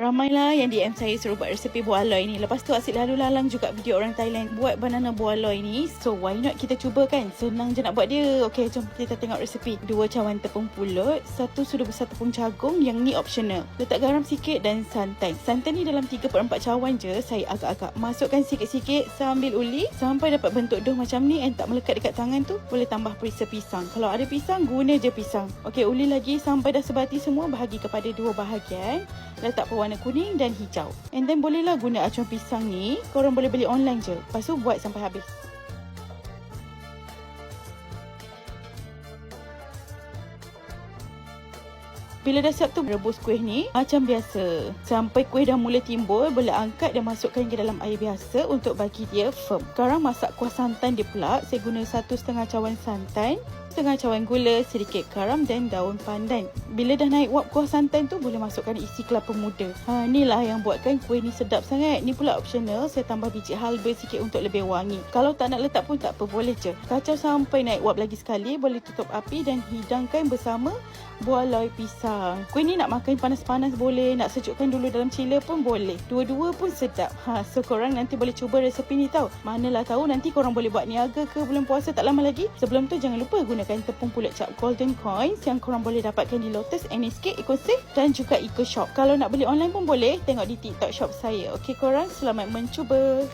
Ramailah yang DM saya suruh buat resepi buah aloy ni. Lepas tu asyik lalu lalang juga video orang Thailand buat banana buah aloy ni. So why not kita cuba kan? Senang je nak buat dia. Okay, jom kita tengok resepi. 2 cawan tepung pulut, 1 sudu besar tepung jagung, yang ni optional. Letak garam sikit dan santan. Santan ni dalam 3/4 cawan je. Saya agak-agak masukkan sikit-sikit sambil uli sampai dapat bentuk dough macam ni and tak melekat dekat tangan tu. Boleh tambah perisa pisang. Kalau ada pisang, guna je pisang. Okay, uli lagi sampai dah sebati semua. Bahagi kepada 2 bahagian. Letak pewarna kuning dan hijau. And then bolehlah guna acuan pisang ni. Korang boleh beli online je. Lepas tu buat sampai habis. Bila dah siap tu, rebus kuih ni macam biasa. Sampai kuih dah mula timbul, boleh angkat dan masukkan ke dalam air biasa untuk bagi dia firm. Sekarang masak kuah santan dia pula. Saya guna 1,5 cawan santan, 1/2 cawan gula, sedikit garam dan daun pandan. Bila dah naik wap kuah santan tu, boleh masukkan isi kelapa muda. Inilah yang buatkan kuih ni sedap sangat. Ni pula optional, saya tambah biji halba sikit untuk lebih wangi. Kalau tak nak letak pun tak apa, boleh je. Kacau sampai naik wap lagi sekali, boleh tutup api dan hidangkan bersama buah aloy pisang. Kuih ni nak makan panas-panas boleh, nak sejukkan dulu dalam chiller pun boleh. Dua-dua pun sedap. So korang nanti boleh cuba resepi ni tau. Manalah tahu nanti korang boleh buat niaga ke bulan puasa tak lama lagi. Sebelum tu jangan lupa gunakan tepung pulut cap Golden Coins yang korang boleh dapatkan di Lotus, NSK, EcoSafe dan juga EcoShop. Kalau nak beli online pun boleh, tengok di TikTok shop saya. Okey korang, selamat mencuba.